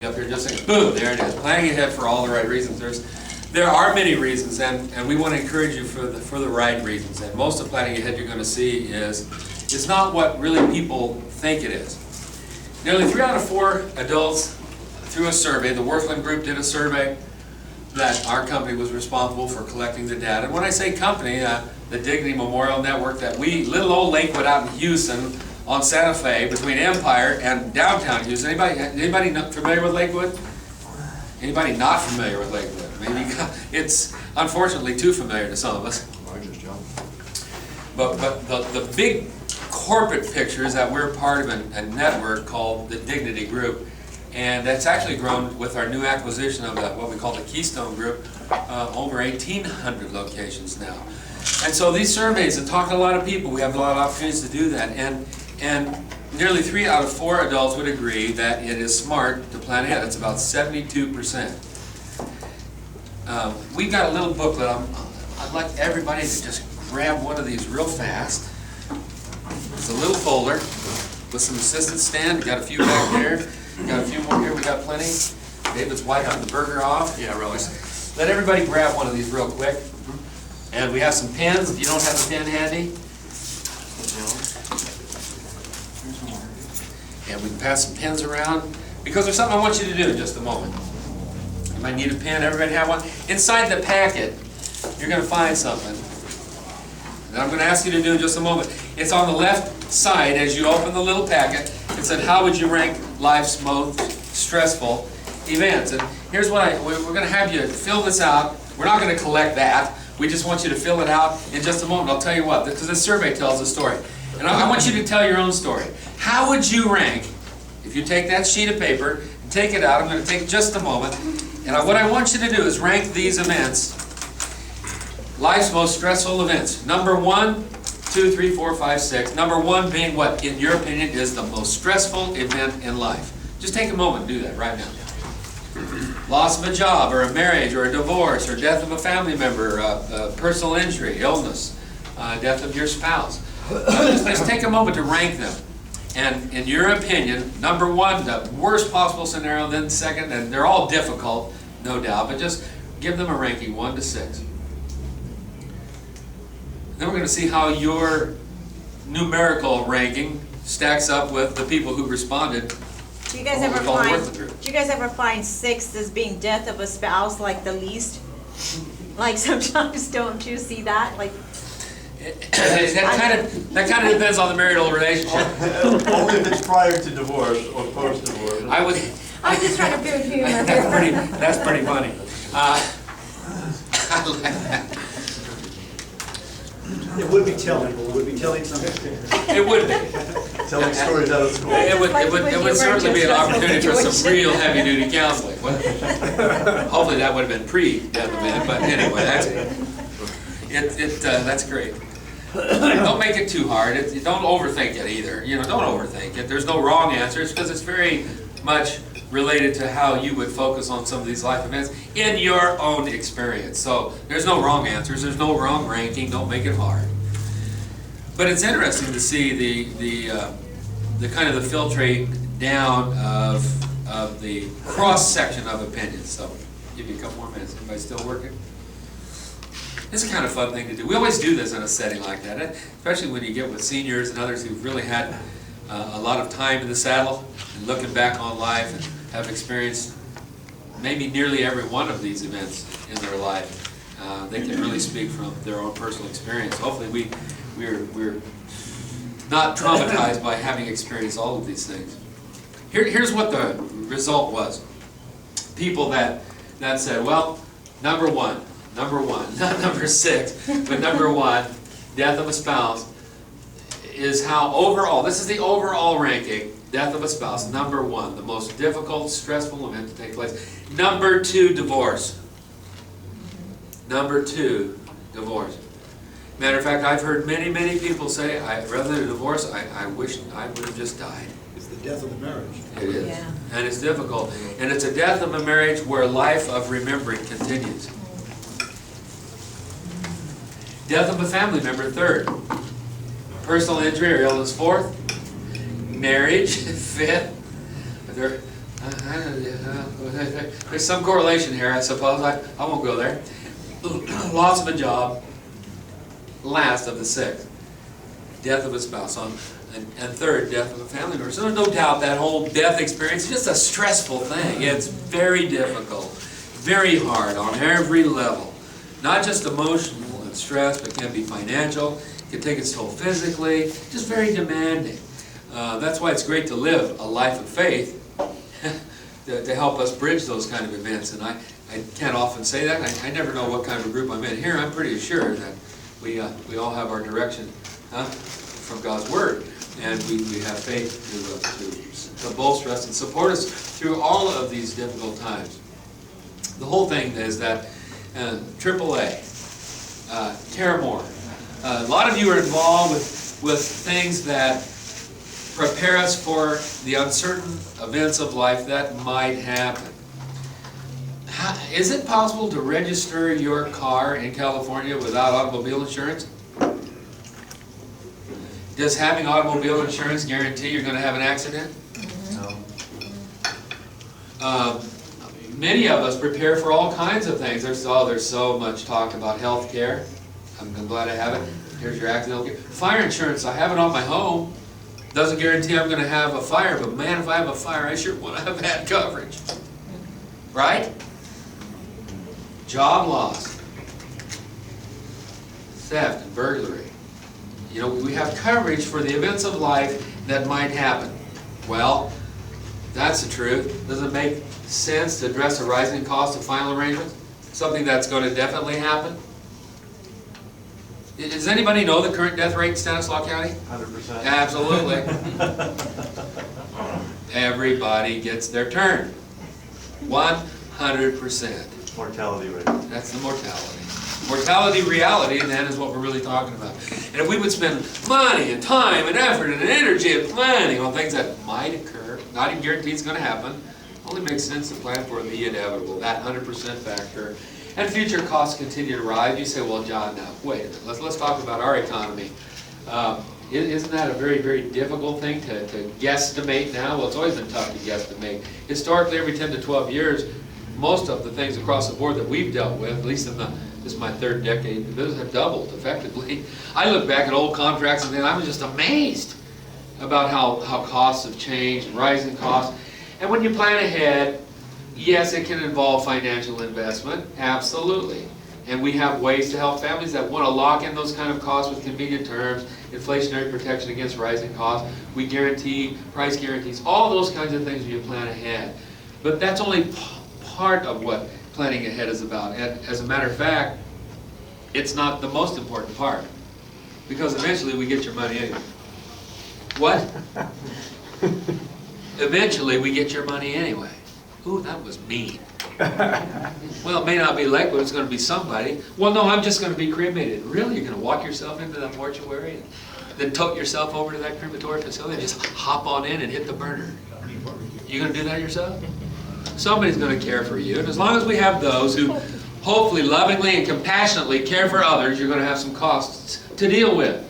Up here, just saying, boom, there it is. Planning ahead for all the right reasons. There are many reasons, and we want to encourage you for the right reasons. And most of planning ahead you're going to see is it's not what really people think it is. Nearly 3 out of 4 adults, through a survey, the Worthland Group did a survey that our company was responsible for collecting the data. And when I say company, the Dignity Memorial Network, that little old Lakewood out in Houston, on Santa Fe, between Empire and downtown Houston. Anybody not familiar with Lakewood? Anybody not familiar with Lakewood? Maybe it's unfortunately too familiar to some of us. But the big corporate picture is that we're part of a network called the Dignity Group, and that's actually grown with our new acquisition of what we call the Keystone Group, over 1,800 locations now. And so these surveys have talked to a lot of people. We have a lot of opportunities to do that, and nearly 3 out of 4 adults would agree that it is smart to plan ahead. It's about 72%. We've got a little booklet. I'd like everybody to just grab one of these real fast. It's a little folder with some assistance stand. We've got a few back there. We've got a few more here. We got plenty. David's wiping the burger off. Yeah, really. Let everybody grab one of these real quick. And we have some pens. If you don't have a pen handy, and we can pass some pens around, because there's something I want you to do in just a moment. You might need a pen. Everybody have one. Inside the packet, you're going to find something that I'm going to ask you to do in just a moment. It's on the left side as you open the little packet. It said, how would you rank life's most stressful events? And here's what we're going to have you fill this out. We're not going to collect that. We just want you to fill it out in just a moment. I'll tell you what, because this survey tells a story. And I want you to tell your own story. How would you rank, if you take that sheet of paper and take it out, I'm going to take just a moment, and what I want you to do is rank these events, life's most stressful events. Number 1, 2, 3, 4, 5, 6. Number 1 being what, in your opinion, is the most stressful event in life. Just take a moment and do that right now. Loss of a job, or a marriage, or a divorce, or death of a family member, personal injury, illness, death of your spouse. Let's take a moment to rank them. And in your opinion, number 1, the worst possible scenario, then second, and they're all difficult, no doubt, but just give them a ranking, 1 to 6. Then we're going to see how your numerical ranking stacks up with the people who responded. Do you guys ever find 6 as being death of a spouse like the least? Like sometimes don't you see that? Like that kind of depends on the marital relationship. Only if it's prior to divorce or post-divorce. I'm just trying to feel humor. That's pretty funny. I like that. It would be telling. It would be telling something. It would be. Telling stories out of school. It would certainly be an opportunity for some real heavy-duty counseling. Hopefully that would have been pre-death event, but anyway, that's great. Don't make it too hard. Don't overthink it either. Don't overthink it. There's no wrong answers, because it's very much related to how you would focus on some of these life events in your own experience. So there's no wrong answers. There's no wrong ranking. Don't make it hard. But it's interesting to see the kind of the filtrate down of the cross section of opinions. So give you a couple more minutes. Everybody still working? It's a kind of fun thing to do. We always do this in a setting like that, especially when you get with seniors and others who've really had a lot of time in the saddle and looking back on life and have experienced maybe nearly every one of these events in their life. They can really speak from their own personal experience. Hopefully we're not traumatized by having experienced all of these things. Here's what the result was. People that said, well, number one, not number 6, but number 1, death of a spouse, is how overall, this is the overall ranking, death of a spouse, number 1, the most difficult, stressful event to take place. Number 2, divorce. Number 2, divorce. Matter of fact, I've heard many people say, rather than a divorce, I wish I would have just died. It's the death of the marriage. It is. Yeah. And it's difficult. And it's a death of a marriage where life of remembering continues. Death of a family member, 3rd. Personal injury or illness, 4th. Marriage, 5th. There's some correlation here, I suppose. I won't go there. Loss of a job. Last of the sixth, death of a spouse. And third, death of a family member. So there's no doubt that whole death experience is just a stressful thing. It's very difficult, very hard on every level. Not just emotional and stress, but it can be financial. It can take its toll physically. Just very demanding. That's why it's great to live a life of faith to help us bridge those kind of events. And I can't often say that. I never know what kind of group I'm in. Here, I'm pretty sure that we all have our direction from God's Word. And we have faith to bolster us and support us through all of these difficult times. The whole thing is that AAA, care more. A lot of you are involved with things that prepare us for the uncertain events of life that might happen. Is it possible to register your car in California without automobile insurance? Does having automobile insurance guarantee you're going to have an accident? No. Many of us prepare for all kinds of things. There's so much talk about health care. I'm glad I have it. Here's your accident care. Fire insurance, I have it on my home. Doesn't guarantee I'm going to have a fire, but man, if I have a fire, I sure want to have bad coverage. Right? Job loss. Theft and burglary. You know, we have coverage for the events of life that might happen. Well, that's the truth. Does it make sense to address the rising cost of final arrangements? Something that's going to definitely happen? Does anybody know the current death rate in Stanislaus County? 100%. Absolutely. Everybody gets their turn. 100%. Mortality rate. That's the mortality. Mortality reality, then, is what we're really talking about. And if we would spend money and time and effort and energy and planning on things that might occur, not even guarantee it's going to happen, only makes sense to plan for the inevitable, that 100% factor. And future costs continue to rise. You say, well, John, now, wait a minute. Let's talk about our economy. Isn't that a very, very difficult thing to guesstimate now? Well, it's always been tough to guesstimate. Historically, every 10 to 12 years, most of the things across the board that we've dealt with, at least in this is my third decade, the business have doubled effectively. I look back at old contracts and then I'm just amazed about how costs have changed, rising costs. And when you plan ahead, yes, it can involve financial investment, absolutely. And we have ways to help families that want to lock in those kind of costs with convenient terms, inflationary protection against rising costs. We guarantee, price guarantees, all those kinds of things when you plan ahead. But that's only part of what planning ahead is about. And as a matter of fact, it's not the most important part. Because eventually we get your money anyway. What? Eventually we get your money anyway. Ooh, that was mean. Well, it may not be Lake, but it's going to be somebody. Well, no, I'm just going to be cremated. Really? You're going to walk yourself into that mortuary and then tote yourself over to that crematory facility and just hop on in and hit the burner? You going to do that yourself? Somebody's going to care for you. And as long as we have those who hopefully lovingly and compassionately care for others, you're going to have some costs to deal with.